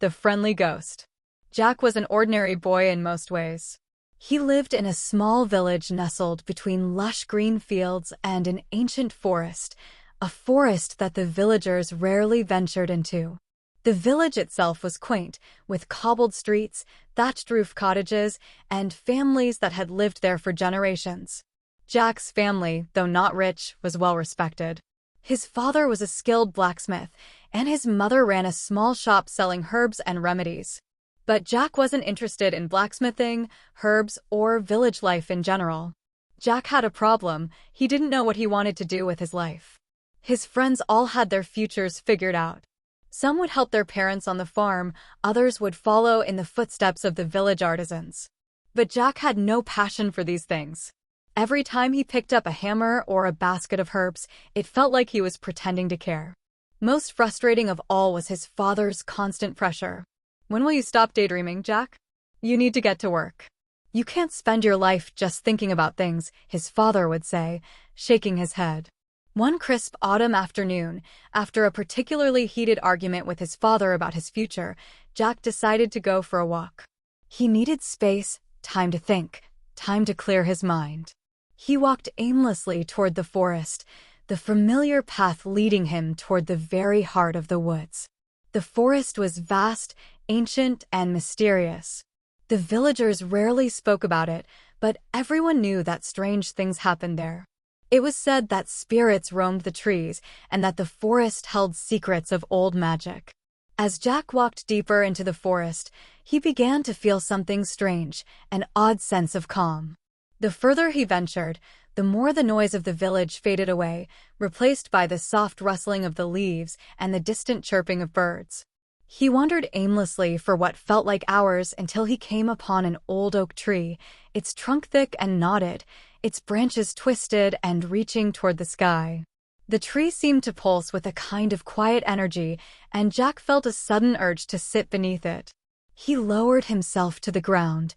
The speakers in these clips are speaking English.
the friendly ghost. Jack was an ordinary boy in most ways. He lived in a small village nestled between lush green fields and an ancient forest, a forest that the villagers rarely ventured into. The village itself was quaint, with cobbled streets, thatched-roof cottages, and families that had lived there for generations. Jack's family, though not rich, was well respected. His father was a skilled blacksmith, and his mother ran a small shop selling herbs and remedies. But Jack wasn't interested in blacksmithing, herbs, or village life in general. Jack had a problem. He didn't know what he wanted to do with his life. His friends all had their futures figured out. Some would help their parents on the farm, others would follow in the footsteps of the village artisans. But Jack had no passion for these things. Every time he picked up a hammer or a basket of herbs, it felt like he was pretending to care. Most frustrating of all was his father's constant pressure. "When will you stop daydreaming, Jack? You need to get to work. You can't spend your life just thinking about things," his father would say, shaking his head. One crisp autumn afternoon, after a particularly heated argument with his father about his future, Jack decided to go for a walk. He needed space, time to think, time to clear his mind. He walked aimlessly toward the forest, the familiar path leading him toward the very heart of the woods. The forest was vast, ancient, and mysterious. The villagers rarely spoke about it, but everyone knew that strange things happened there. It was said that spirits roamed the trees and that the forest held secrets of old magic. As Jack walked deeper into the forest, he began to feel something strange, an odd sense of calm. The further he ventured, the more the noise of the village faded away, replaced by the soft rustling of the leaves and the distant chirping of birds. He wandered aimlessly for what felt like hours until he came upon an old oak tree, its trunk thick and knotted, its branches twisted and reaching toward the sky. The tree seemed to pulse with a kind of quiet energy, and Jack felt a sudden urge to sit beneath it. He lowered himself to the ground,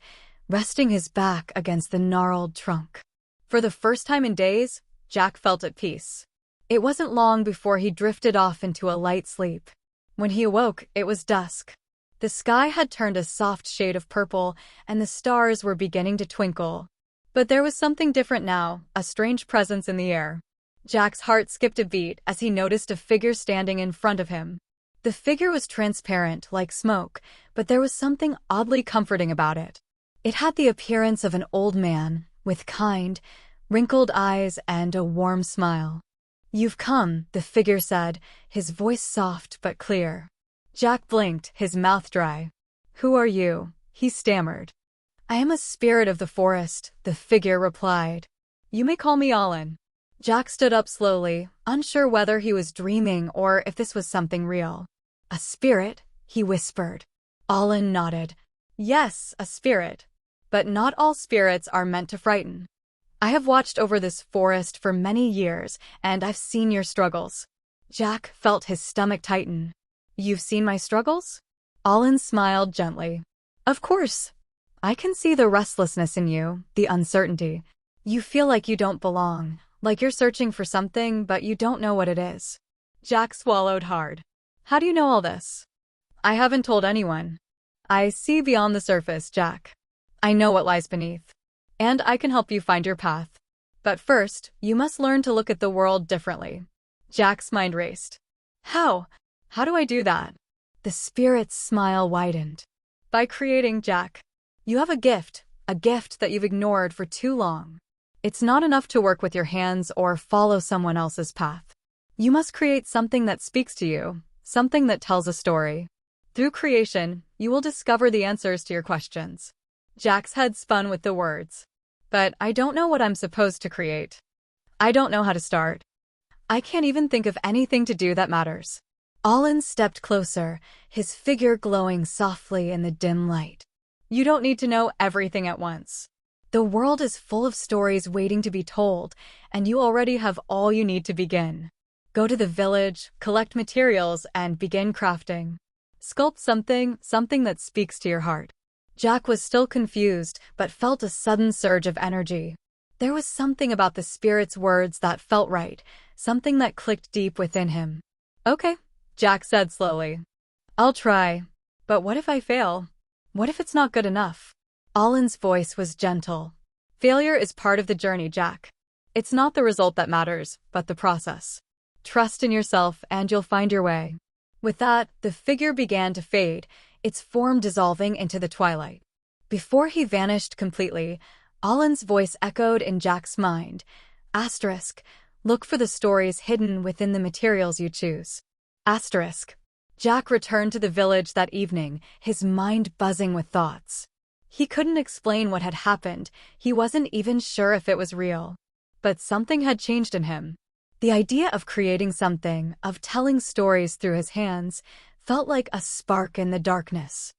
resting his back against the gnarled trunk. For the first time in days, Jack felt at peace. It wasn't long before he drifted off into a light sleep. When he awoke, it was dusk. The sky had turned a soft shade of purple, and the stars were beginning to twinkle. But there was something different now, a strange presence in the air. Jack's heart skipped a beat as he noticed a figure standing in front of him. The figure was transparent, like smoke, but there was something oddly comforting about it. It had the appearance of an old man, with kind, wrinkled eyes and a warm smile. "You've come," the figure said, his voice soft but clear. Jack blinked, his mouth dry. "Who are you?" he stammered. "I am a spirit of the forest," the figure replied. "You may call me Alan." Jack stood up slowly, unsure whether he was dreaming or if this was something real. "A spirit?" he whispered. Alan nodded. "Yes, a spirit. But not all spirits are meant to frighten. I have watched over this forest for many years, and I've seen your struggles." Jack felt his stomach tighten. "You've seen my struggles?" Alan smiled gently. "Of course. I can see the restlessness in you, the uncertainty. You feel like you don't belong, like you're searching for something, but you don't know what it is." Jack swallowed hard. "How do you know all this?" "I haven't told anyone. I see beyond the surface, Jack. I know what lies beneath. And I can help you find your path. But first, you must learn to look at the world differently." Jack's mind raced. "How? How do I do that?" The spirit's smile widened. "By creating, Jack. You have a gift that you've ignored for too long. It's not enough to work with your hands or follow someone else's path. You must create something that speaks to you, something that tells a story. Through creation, you will discover the answers to your questions." Jack's head spun with the words. "But I don't know what I'm supposed to create. I don't know how to start. I can't even think of anything to do that matters." Alan stepped closer, his figure glowing softly in the dim light. "You don't need to know everything at once. The world is full of stories waiting to be told, and you already have all you need to begin. Go to the village, collect materials, and begin crafting. Sculpt something that speaks to your heart." Jack was still confused, but felt a sudden surge of energy. There was something about the spirit's words that felt right, something that clicked deep within him. "Okay," Jack said slowly. "I'll try. But what if I fail? What if it's not good enough? Alan's voice was gentle. Failure is part of the journey, Jack. It's not the result that matters, but the process. Trust in yourself and you'll find your way. With that, the figure began to fade, its form dissolving into the twilight. Before he vanished completely, Alan's voice echoed in Jack's mind. Asterisk. Look for the stories hidden within the materials you choose. Asterisk. Jack returned to the village that evening, his mind buzzing with thoughts. He couldn't explain what had happened, he wasn't even sure if it was real. But something had changed in him. The idea of creating something, of telling stories through his hands, felt like a spark in the darkness.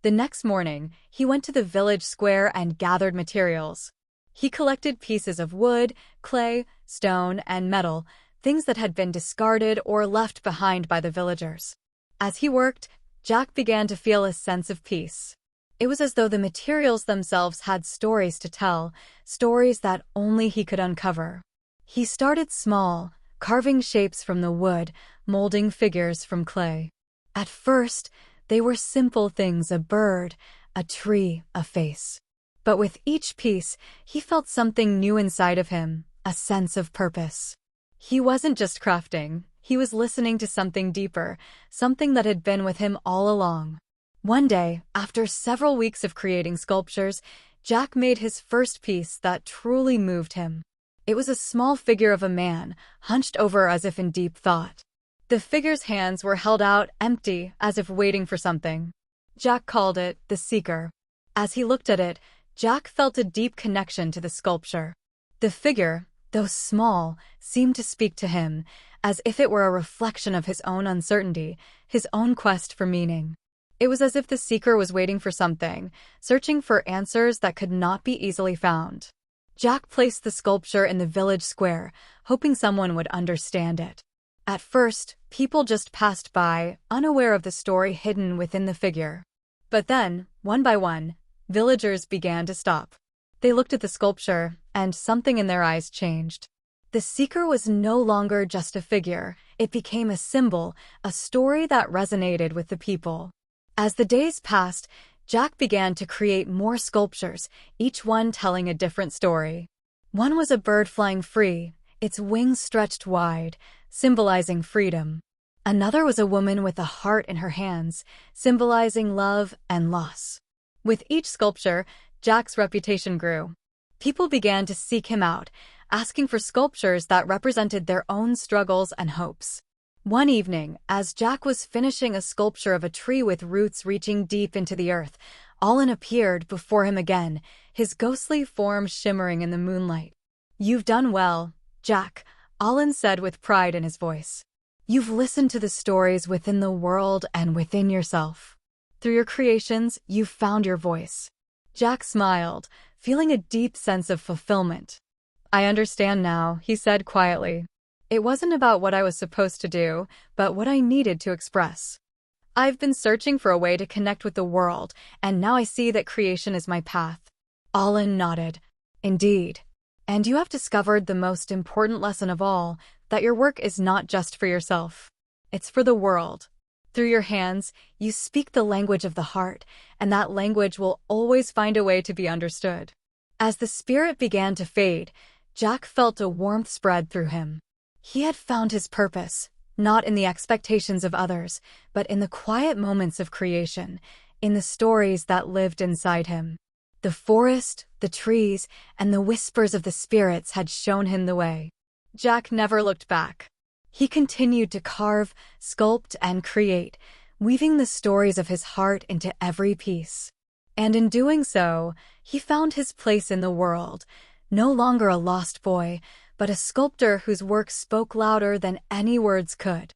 The next morning, he went to the village square and gathered materials. He collected pieces of wood, clay, stone, and metal, things that had been discarded or left behind by the villagers. As he worked, Jack began to feel a sense of peace. It was as though the materials themselves had stories to tell, stories that only he could uncover. He started small, carving shapes from the wood, molding figures from clay. At first, they were simple things: a bird, a tree, a face. But with each piece, he felt something new inside of him, a sense of purpose. He wasn't just crafting, he was listening to something deeper, something that had been with him all along. One day, after several weeks of creating sculptures, Jack made his first piece that truly moved him. It was a small figure of a man, hunched over as if in deep thought. The figure's hands were held out empty, as if waiting for something. Jack called it the Seeker. As he looked at it, Jack felt a deep connection to the sculpture. The figure, though small, seemed to speak to him, as if it were a reflection of his own uncertainty, his own quest for meaning. It was as if the seeker was waiting for something, searching for answers that could not be easily found. Jack placed the sculpture in the village square, hoping someone would understand it. At first, people just passed by, unaware of the story hidden within the figure. But then, one by one, villagers began to stop. They looked at the sculpture, and something in their eyes changed. The seeker was no longer just a figure, it became a symbol, a story that resonated with the people. As the days passed, Jack began to create more sculptures, each one telling a different story. One was a bird flying free, its wings stretched wide, symbolizing freedom. Another was a woman with a heart in her hands, symbolizing love and loss. With each sculpture, Jack's reputation grew. People began to seek him out, asking for sculptures that represented their own struggles and hopes. One evening, as Jack was finishing a sculpture of a tree with roots reaching deep into the earth, Alan appeared before him again, his ghostly form shimmering in the moonlight. "You've done well, Jack," Alan said with pride in his voice. "You've listened to the stories within the world and within yourself. Through your creations, you've found your voice." Jack smiled, feeling a deep sense of fulfillment. "I understand now," he said quietly. "It wasn't about what I was supposed to do, but what I needed to express. I've been searching for a way to connect with the world, and now I see that creation is my path." Alan nodded. "Indeed. And you have discovered the most important lesson of all, that your work is not just for yourself. It's for the world. Through your hands, you speak the language of the heart, and that language will always find a way to be understood." As the spirit began to fade, Jack felt a warmth spread through him. He had found his purpose, not in the expectations of others, but in the quiet moments of creation, in the stories that lived inside him. The forest, the trees, and the whispers of the spirits had shown him the way. Jack never looked back. He continued to carve, sculpt, and create, weaving the stories of his heart into every piece. And in doing so, he found his place in the world, no longer a lost boy, but a sculptor whose work spoke louder than any words could.